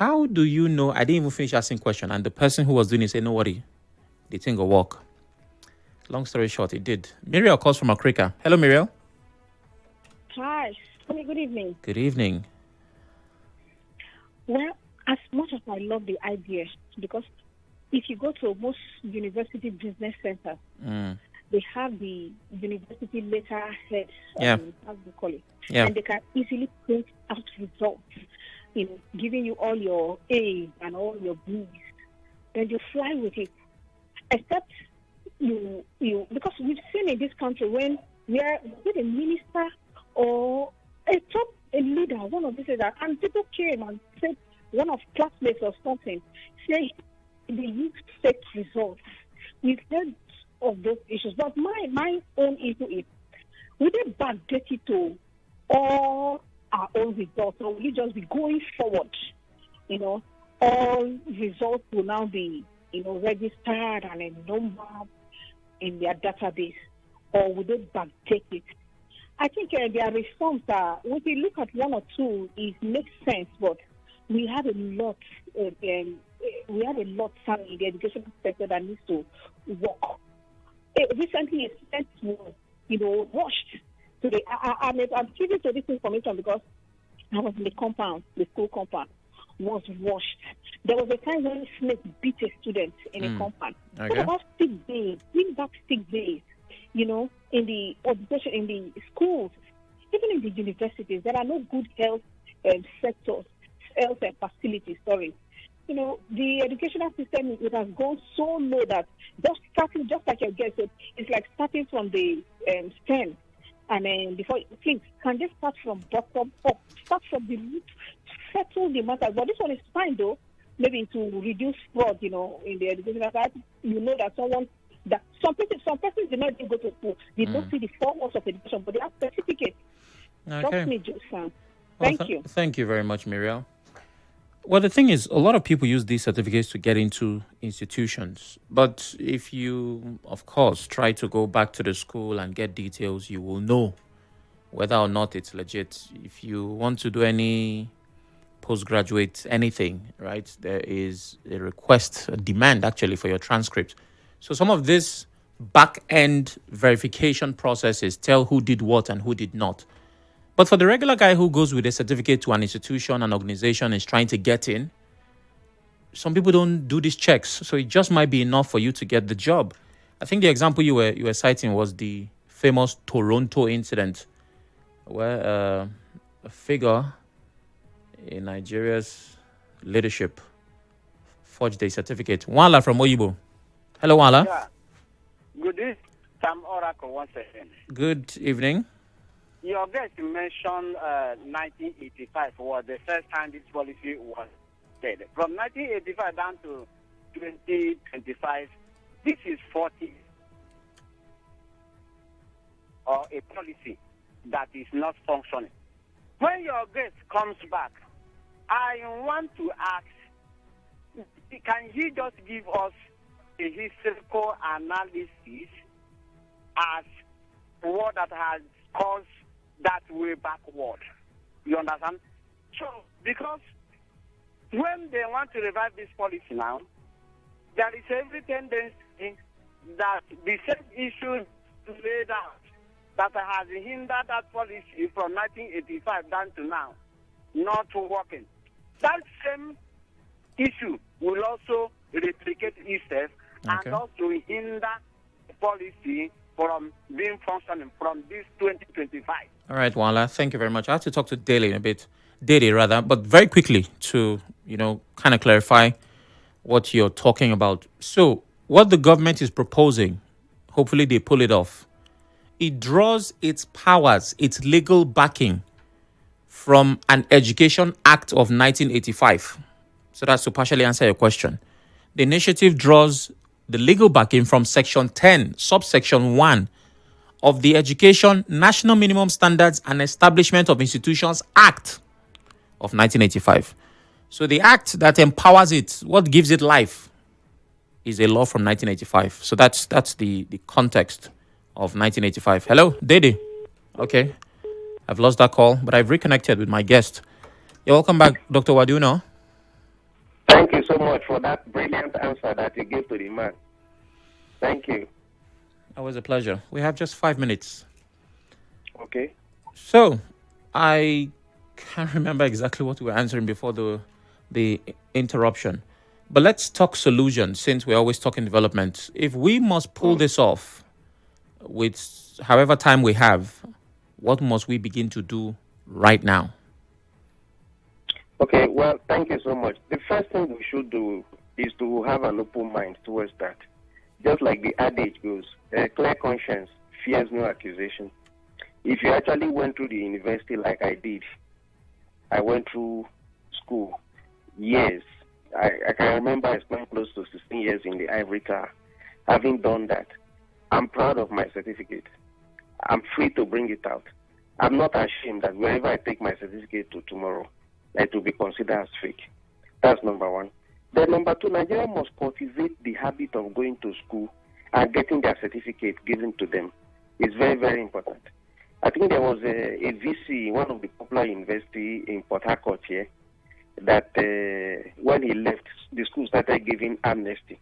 how do you know? I didn't even finish asking question, and the person who was doing it said, "No worry, the thing will work." Long story short, it did. Muriel calls from Akrika. Hello, Muriel. Hi. Good evening. Good evening. Well, as much as I love the idea, because if you go to most university business centers, Mm. they have the university letterhead, Yeah, how do you call it? yeah. And they can easily print out results, giving you all your A's and all your B's. Then you fly with it. Except because we've seen in this country when we are with a minister or a leader, one of these leaders, and people came and said one of classmates or something, say they use fake results. We've heard of those issues, but my own issue is, would they backdate it to all our own results, or will it just be going forward? All results will now be registered and a number in their database, or would they backdate it? I think there are reforms that, if we look at one or two, it makes sense, but we have a lot. Some in the education sector that needs to work. Recently, a student was, washed. I'm giving to this information because I was in the school compound was washed. There was a time when snake beat a student in a compound. Okay. What about sick days? Bring back sick days. In the education, in the schools, even in the universities, there are no good health sectors, health facilities. Sorry. The educational system, it has gone so low that just like your guest said, it's like starting from the stem. And then please, can they start from bottom up? Start from the root, settle the matter. But this one is fine, though. Maybe to reduce fraud, in the educational side. That some persons did not even go to school. They don't see the 4 months of education, but they have certificates. Okay. Trust me, Sam. Thank you. Thank you very much, Muriel. Well, the thing is, a lot of people use these certificates to get into institutions. But if you, of course, try to go back to the school and get details, you will know whether or not it's legit. If you want to do any postgraduate anything, right, there is a request, a demand actually for your transcript. So some of this back end verification processes tell who did what and who did not. But for the regular guy who goes with a certificate to an institution, an organization, is trying to get in, some people don't do these checks. So it just might be enough for you to get the job. I think the example you were citing was the famous Toronto incident, where a figure in Nigeria's leadership forged a certificate. Wala from Oyibo. Hello, Wala. Yeah. Good evening, Sam Oracle, once again. Good evening. Your guest mentioned 1985 was the first time this policy was said. From 1985 down to 2025, this is 40 or a policy that is not functioning. When your guest comes back, I want to ask, can he just give us a historical analysis as what that has caused that way backward? You understand? So, because when they want to revive this policy now, there is every tendency that the same issues laid out that has hindered that policy from 1985 down to now not working. That same issue will also replicate itself and also hinder the policy from being functioning from this 2025. All right, Wala, thank you very much. I have to talk to Daly in a bit. Daly, rather, but very quickly to, kind of clarify what you're talking about. So, what the government is proposing, hopefully they pull it off. It draws its powers, its legal backing from an Education Act of 1985. So that's to partially answer your question. The initiative draws the legal backing from Section 10, subsection 1 of the Education National Minimum Standards and Establishment of Institutions Act of 1985. So the act that empowers it, what gives it life, is a law from 1985. So that's the context of 1985. Hello, Dede. Okay, I've lost that call, but I've reconnected with my guest. You're welcome back, Dr. Uwadiunor. Thank you so much for that brilliant answer that you gave to the man. Thank you. Always a pleasure. We have just 5 minutes. Okay. So, I can't remember exactly what we were answering before the interruption. But let's talk solutions since we're always talking development. If we must pull this off with however time we have, what must we begin to do right now? Okay, well, thank you so much. The first thing we should do is to have an open mind towards that. Just like the adage goes, a clear conscience fears no accusation. If you actually went through the university like I did, I went through school years. I can remember I spent close to 16 years in the ivory car. Having done that, I'm proud of my certificate. I'm free to bring it out. I'm not ashamed that wherever I take my certificate to tomorrow, it will be considered as fake. That's number one. Then number two, Nigeria must cultivate the habit of going to school and getting their certificate given to them. It's very, very important. I think there was a VC, one of the popular university in Port Harcourt here, that when he left, the school started giving amnesty.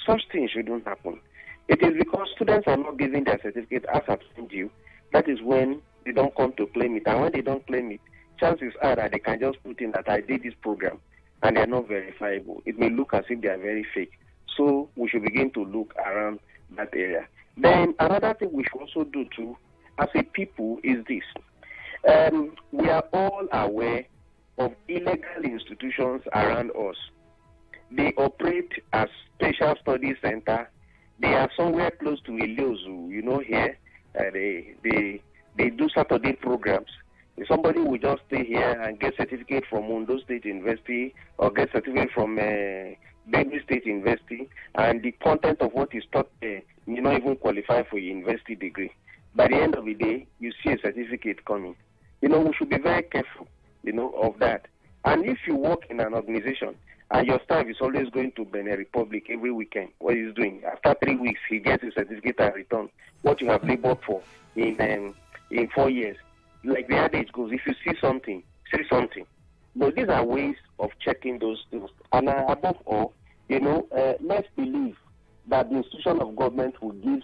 Such things shouldn't happen. It is because students are not giving their certificate as I've told you. That is when they don't come to claim it. And when they don't claim it, chances are that they can just put in that I did this program and they are not verifiable. It may look as if they are very fake. So we should begin to look around that area. Then another thing we should also do too, as a people, is this. We are all aware of illegal institutions around us. They operate as special studies center. They are somewhere close to Iliozu, here. They do Saturday programs. If somebody will just stay here and get certificate from Ondo State University or get certificate from Benue State University, and the content of what is taught there, you not even qualify for your university degree. By the end of the day, you see a certificate coming. We should be very careful, of that. And if you work in an organization and your staff is always going to Benin Republic every weekend, what he's doing, after 3 weeks, he gets his certificate and return what you have labored for in 4 years. Like the adage goes, if you see something, say something. But these are ways of checking those things. And above all, let's believe that the institution of government will give,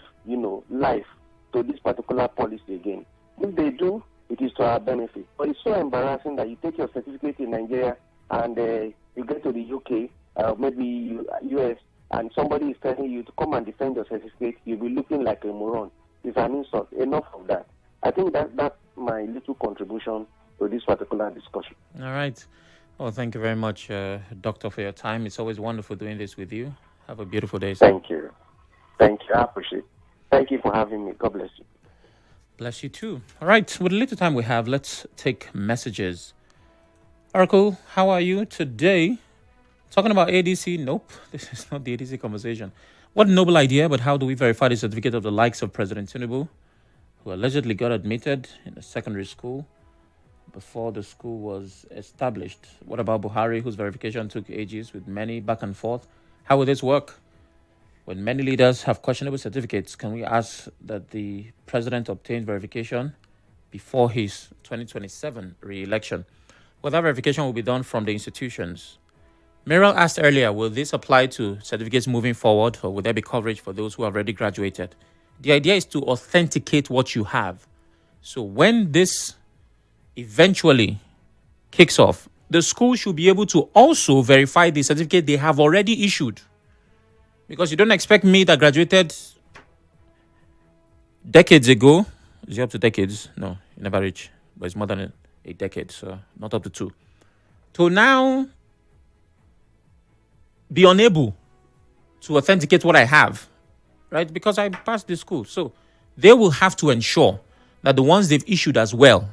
life to this particular policy again. If they do, it is to our benefit. But it's so embarrassing that you take your certificate in Nigeria and you get to the UK, maybe US, and somebody is telling you to come and defend your certificate, you'll be looking like a moron. It's an insult. Enough of that. I think that's my little contribution to this particular discussion. All right. Well, thank you very much, Doctor, for your time. It's always wonderful doing this with you. Have a beautiful day, sir. Thank you. Thank you. I appreciate it. Thank you for having me. God bless you. Bless you too. All right. With the little time we have, let's take messages. Oracle, how are you today? Talking about ADC? Nope. This is not the ADC conversation. What a noble idea, but how do we verify the certificate of the likes of President Tinubu, who allegedly got admitted in a secondary school before the school was established? What about Buhari, whose verification took ages with many back and forth? How will this work? When many leaders have questionable certificates, can we ask that the president obtain verification before his 2027 re-election? Well, that verification will be done from the institutions. Meryl asked earlier, will this apply to certificates moving forward, or will there be coverage for those who have already graduated? The idea is to authenticate what you have. So when this eventually kicks off, the school should be able to also verify the certificate they have already issued. Because you don't expect me that graduated decades ago. Is it up to decades? No, you never reach. But it's more than a decade, so not up to 2. To now be unable to authenticate what I have, right? Because I passed the school. So they will have to ensure that the ones they've issued as well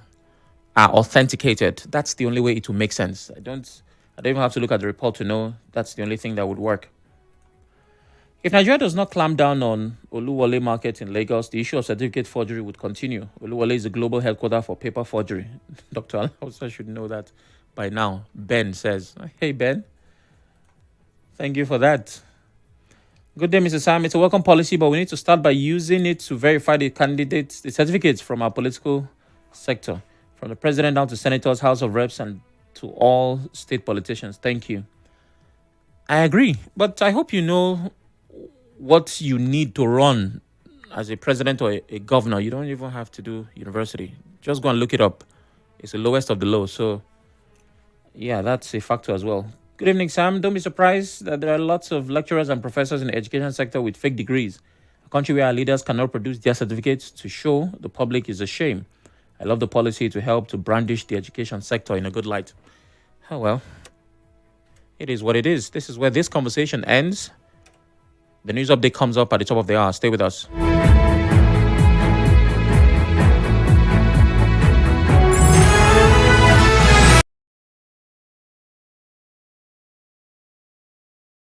are authenticated. That's the only way it will make sense. I don't even have to look at the report to know that's the only thing that would work. If Nigeria does not clamp down on Oluwole market in Lagos, the issue of certificate forgery would continue. Oluwole is the global headquarters for paper forgery. Dr. Alhausa should know that by now. Ben says, hey, Ben. Thank you for that. Good day, Mr. Sam. It's a welcome policy, but we need to start by using it to verify the candidates, the certificates from our political sector, from the president down to senators, House of Reps, and to all state politicians. Thank you. I agree, but I hope you know what you need to run as a president or a governor. You don't even have to do university. Just go and look it up. It's the lowest of the low. So, yeah, that's a factor as well. Good evening, Sam. Don't be surprised that there are lots of lecturers and professors in the education sector with fake degrees. A country where our leaders cannot produce their certificates to show the public is a shame. I love the policy to help to brandish the education sector in a good light. Oh, well, it is what it is. This is where this conversation ends. The news update comes up at the top of the hour. Stay with us.